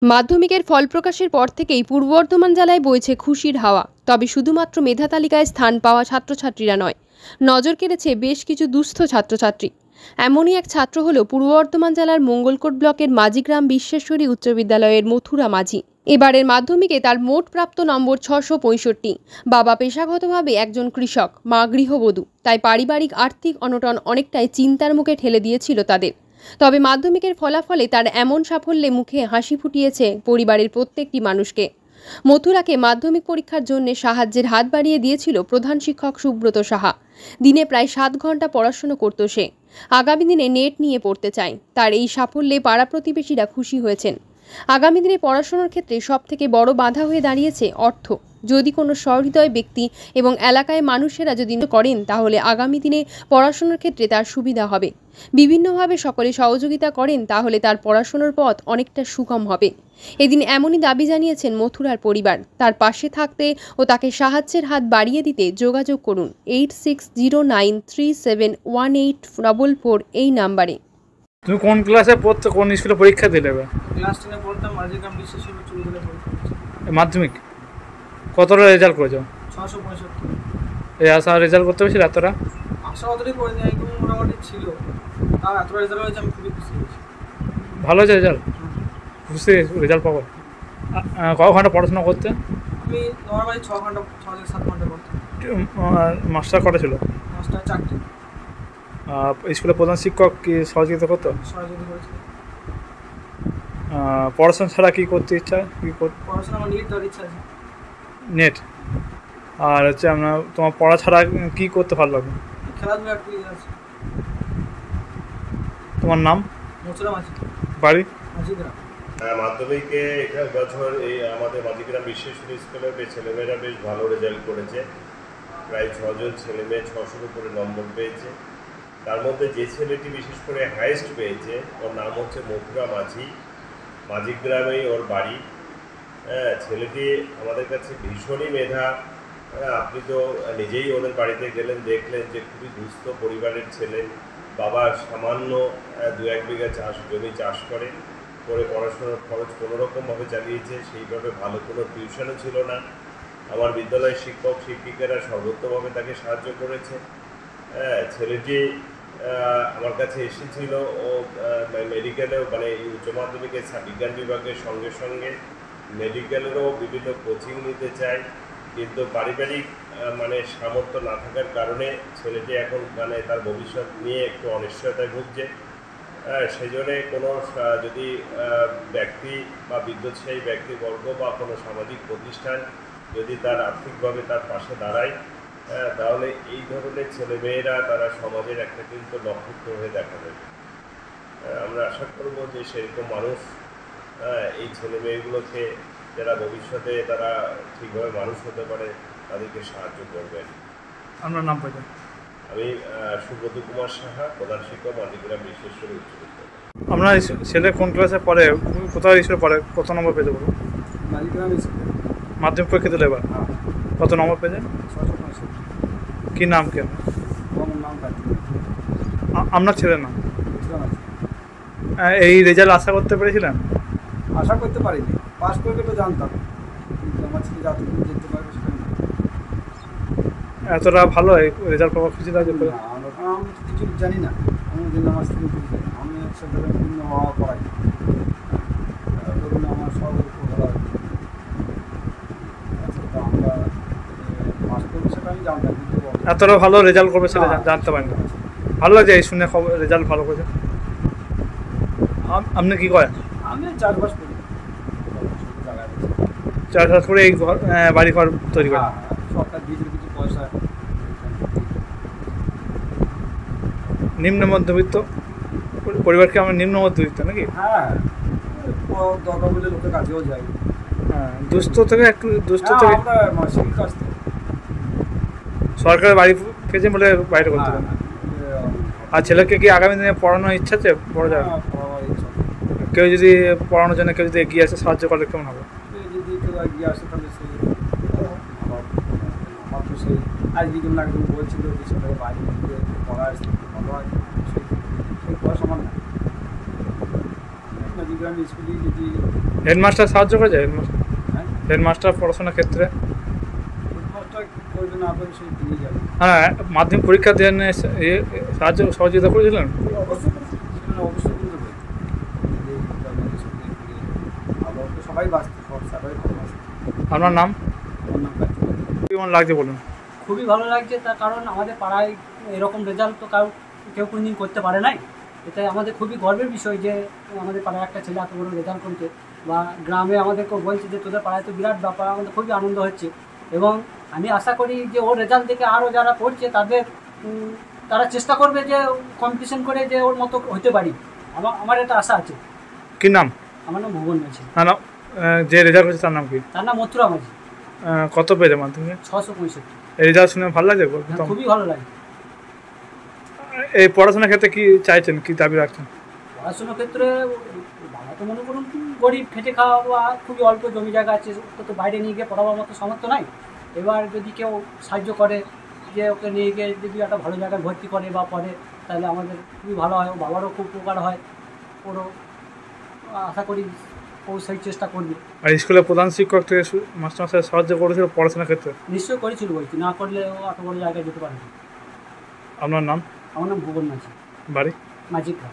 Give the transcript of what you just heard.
মাধ্যমিকের ফল প্রকাশের পর থেকেই পূর্ব বর্ধমান জেলায় বইছে খুশির হাওয়া। তবে শুধুমাত্র মেধা তালিকায় স্থান পাওয়া ছাত্রছাত্রীরা নয়, নজর কেড়েছে বেশ কিছু দুস্থ ছাত্রছাত্রী। এমনই এক ছাত্র হলো পূর্ব বর্ধমান জেলার মঙ্গলকোট ব্লকের মাঝিগ্রাম বিশ্বেশ্বরী উচ্চ বিদ্যালয়ের মথুরা মাঝি। এবারের মাধ্যমিকে তার মোট প্রাপ্ত নম্বর 665। বাবা পেশাগতভাবে একজন কৃষক, মা গৃহবধূ, তাই পারিবারিক আর্থিক অনটন অনেকটাই চিন্তার মুখে ঠেলে দিয়েছিল তাদের। তবে মাধ্যমিকের ফলাফলে তার এমন সাফল্যে মুখে হাসি ফুটিয়েছে পরিবারের প্রত্যেকটি মানুষকে। মথুরাকে মাধ্যমিক পরীক্ষার জন্য সাহায্যের হাত বাড়িয়ে দিয়েছিল প্রধান শিক্ষক সুব্রত সাহা। দিনে প্রায় 7 ঘন্টা পড়াশোনা করত সে। আগামী দিনে নেট নিয়ে পড়তে চায়। তার এই সাফল্যে পাড়া প্রতিবেশীরা খুশি হয়েছেন। আগামী দিনে পড়াশোনার ক্ষেত্রে সবথেকে বড় বাধা হয়ে দাঁড়িয়েছে অর্থ। যদি কোনো সহৃদয় ব্যক্তি এবং এলাকায় মানুষেরা যদি করেন, তাহলে আগামী দিনে পড়াশোনার ক্ষেত্রে তার সুবিধা হবে। বিভিন্নভাবে সকলে সহযোগিতা করেন, তাহলে তার পড়াশোনার পথ অনেকটা সুগম হবে। এদিন এমনই দাবি জানিয়েছেন মথুরার পরিবার। তার পাশে থাকতে ও তাকে সাহায্যের হাত বাড়িয়ে দিতে যোগাযোগ করুন 8609371844 এই নাম্বারে। তুমি কোন ক্লাসে পড়তে, কোন স্কুলে পরীক্ষা দিলে? ক্লাস 10 এ পড়তাম, মাঝিগ্রাম বিশ্বেশ্বরী উচ্চ বিদ্যালয়ে পরীক্ষা দিয়েছি। মাধ্যমিক কতটা রেজাল্ট করেছো? 665। এই আশা রেজাল্ট করতে পেরেছিলে? এতটা আশা অতটাই করিনি, একদম মোটামুটি ছিল। তাও এতটা রেজাল্ট হয়েছে, আমি খুবই খুশি হয়েছি। ভালো হয়েছে রেজাল্ট? খুশি রেজাল্ট পাবো। কত ঘন্টা পড়াশোনা করতে? আমি নর্মালি 6 ঘন্টা, 6 থেকে 7 ঘন্টা পড়তাম। মাস্টার কটা ছিল? মাস্টার 4টি। স্কুলের প্রধান শিক্ষক কি সহযোগিতা করতো? সহযোগিতা করেছিল। পড়াশোনা ছাড়া কি করতে ইচ্ছা? পড়াশোনা আমার নেট দেওয়ার ইচ্ছা আছে। নেট। আর হচ্ছে তোমার পড়া ছাড়া কি করতে ভালো লাগে? খেলাধুলা একটু আছে। তোমার নাম? মথুরা মাঝি। বাড়ি? মাঝিগ্রাম। মাধ্যমিকে এখানে বছর এই আমাদের মাঝিগ্রাম বিশ্বেশ্বরী স্কুলের ছেলেমেয়েরা বেশ ভালো রেজাল্ট করেছে। প্রায় 6 জন ছেলেমেয়ে 600-র উপরে নম্বর পেয়েছে। তার মধ্যে যে ছেলেটি বিশেষ করে হাইয়েস্ট পেয়েছে, ওর নাম হচ্ছে মথুরা মাঝি। মাঝিগ্রামেই ওর বাড়ি। ছেলেটি আমাদের কাছে ভীষণই মেধা। আপনি তো নিজেই ওদের বাড়িতে গেলেন, দেখলেন যে খুবই দুস্থ পরিবারের ছেলে। বাবা সামান্য 2-1 বিঘা জমি চাষ করে পড়াশোনার খরচ কোনোরকমভাবে চালিয়েছে। সেইভাবে ভালো কোনো টিউশনও ছিল না। আমার বিদ্যালয়ের শিক্ষক শিক্ষিকারা সর্বোত্তমভাবে তাকে সাহায্য করেছে। ছেলেটি আমার কাছে এসেছিল, ও মেডিকেলেও এই উচ্চ মাধ্যমিকের বিজ্ঞান বিভাগের সঙ্গে সঙ্গে মেডিকেলেরও বিভিন্ন কোচিং নিতে চায়, কিন্তু পারিবারিক সামর্থ্য না থাকার কারণে ছেলেটি এখন তার ভবিষ্যৎ নিয়ে একটু অনিশ্চয়তায় ভুগছে। সেই জন্যে কোনো যদি ব্যক্তি বা বিদ্যুৎসাহী ব্যক্তিবর্গ বা কোনো সামাজিক প্রতিষ্ঠান যদি তার আর্থিকভাবে তার পাশে দাঁড়ায়, তাহলে এই ধরনের ছেলেমেয়েরা তারা সমাজের একটা কিন্তু নক্ষত্র হয়ে দেখাবে। আমরা আশা করব যে সেরকম মানুষ এই ছেলেমেয়েগুলোকে, যারা ভবিষ্যতে তারা ঠিকভাবে মানুষ হতে পারে, তাদেরকে সাহায্য করবেন। আপনার নাম পাইছেন? আমি সুব্রত কুমার সাহা, প্রধান শিক্ষক, মাঝিগ্রাম বিশ্বেশ্বরী উচ্চ বিদ্যালয়। আপনার ছেলে কোন ক্লাসে পড়ে, কোথাও স্কুলে পড়ে, কত নম্বর পেয়েছে বলুন? মাঝিগ্রাম স্কুলে মাধ্যমিক পরীক্ষা দিলে এবার কত নম্বর পেয়েছেন? 665। কি নাম? কি আমার নাম কার্তিক। আপনার ছেলের নাম? মথুরা মাঝি। এই রেজাল্ট আশা করতে পেরেছিলেন? আশা করতে পারিনি, পাস করবে তো জানতাম, কিন্তু আমার ছেলে যতটুকু যেতে পারবে সেটা না। এতটা ভালো রেজাল্ট পাওয়া খুশি লাগে? আমি তো কিছু জানি না, আমি দিন আমার স্ত্রী কিছু জানি। আমি একসাথে বিভিন্ন হওয়া পড়াই, ধরুন আমার সব ভালো হয়। তো আমরা পাস করবো সেটা আমি জানতাম, কিন্তু এতটা ভালো রেজাল্ট করবে সেটা জানতে পারেন না। ভালো লাগে এই শুনে, খবর রেজাল্ট ভালো করেছে। আপনি কি করেন? আমি চাষবাস করি। চাষবাস করে এই বাড়ি ঘর তৈরি করেন? সরকার দিয়েছিল কিছু পয়সা। নিম্ন মধ্যবিত্ত পরিবারকে আমরা নিম্ন মধ্যবিত্ত নাকি? হ্যাঁ, দরকার বলে লোকের কাছেও যাই। হ্যাঁ, দুস্থ থেকে একটু দুস্থ থেকে আমরা মাসিক কাজ থেকে সরকারের বাড়ি পেয়েছেন বলে বাইরে করতে পারেন। আর ছেলেকে কি আগামী দিনে পড়ানোর ইচ্ছা আছে? বড় যাবে কেউ যদি পড়ানোর জন্য কেউ যদি এগিয়ে আসে, সাহায্য করলে কেমন হবে? যদি কেউ এগিয়ে আসে তাহলে সেই আমার তো সেই আজকে যেমন একদম বলছিল যে সেটাকে বাইরে পড়া ভালো হয়, সেই বয়স আমার না। মাঝিগ্রাম স্কুলে যদি হেডমাস্টার সাহায্য করেছে হ্যাঁ হেডমাস্টার পড়াশোনার ক্ষেত্রে? হেডমাস্টার করবে না করবে সেই তিনি যাবে। হ্যাঁ, মাধ্যমিক পরীক্ষা দিয়ে সাহায্য সহযোগিতা করেছিলেন? অবশ্যই অবশ্যই কিন্তু হবে। ভালো তো সবাই বাঁচতে সবাই ভালো বাঁচতে। আপনার নাম? আমার নাম কার্তিক। কেমন লাগছে বলুন? খুবই ভালো লাগছে, তার কারণ আমাদের পাড়ায় এরকম রেজাল্ট তো কেউ কোনোদিন করতে পারে নাই। এটাই আমাদের খুবই গর্বের বিষয় যে আমাদের পাড়ায় একটা ছেলে এত বড় রেজাল্ট করছে, বা গ্রামে আমাদেরকেও বলছে যে তোদের পাড়ায় তো বিরাট ব্যাপার, আমাদের খুবই আনন্দ হচ্ছে। এবং আমি আশা করি যে ওর রেজাল্ট দেখে আরও যারা পড়ছে তারা চেষ্টা করবে যে কম্পিটিশন করে যে ওর মতো হতে পারি। আমার এটা আশা আছে। কি নাম? আমার নাম ভুবন মাঝি। না না, যে রেজাল্ট করেছে তার নাম কি? তার নাম মথুরা মাঝি। কত পেয়েছে মাধ্যমিকে? 665। এই রেজাল্ট শুনে ভালো লাগছে? খুবই ভালো লাগে। এই পড়াশোনার ক্ষেত্রে কি চাইছেন, কি দাবি রাখছেন? পড়াশোনার ক্ষেত্রে বাবা তো মনে করুন গরিব, খেটে খাওয়া, বা খুবই অল্প জমি জায়গা আছে, ওকে তো বাইরে নিয়ে গিয়ে পড়াবার মতো সামর্থ্য নাই। এবার যদি কেউ সাহায্য করে যে ওকে নিয়ে গিয়ে যদি একটা ভালো জায়গায় ভর্তি করে বা পড়ে, তাহলে আমাদের খুবই ভালো হয়, ও বাবারও খুব উপকার হয়। ওরও আশা করি ও সেই চেষ্টা করবে। আর স্কুলের প্রধান শিক্ষক থেকে মাস্টারমশাই সাহায্য করেছিল পড়াশোনার ক্ষেত্রে? নিশ্চয়ই করেছিল, বলছি না করলে ও এত বড় জায়গায় যেতে পারে না। আপনার নাম? আমার নাম ভুবন মাঝি, বাড়ি? মাঝিগ্রাম।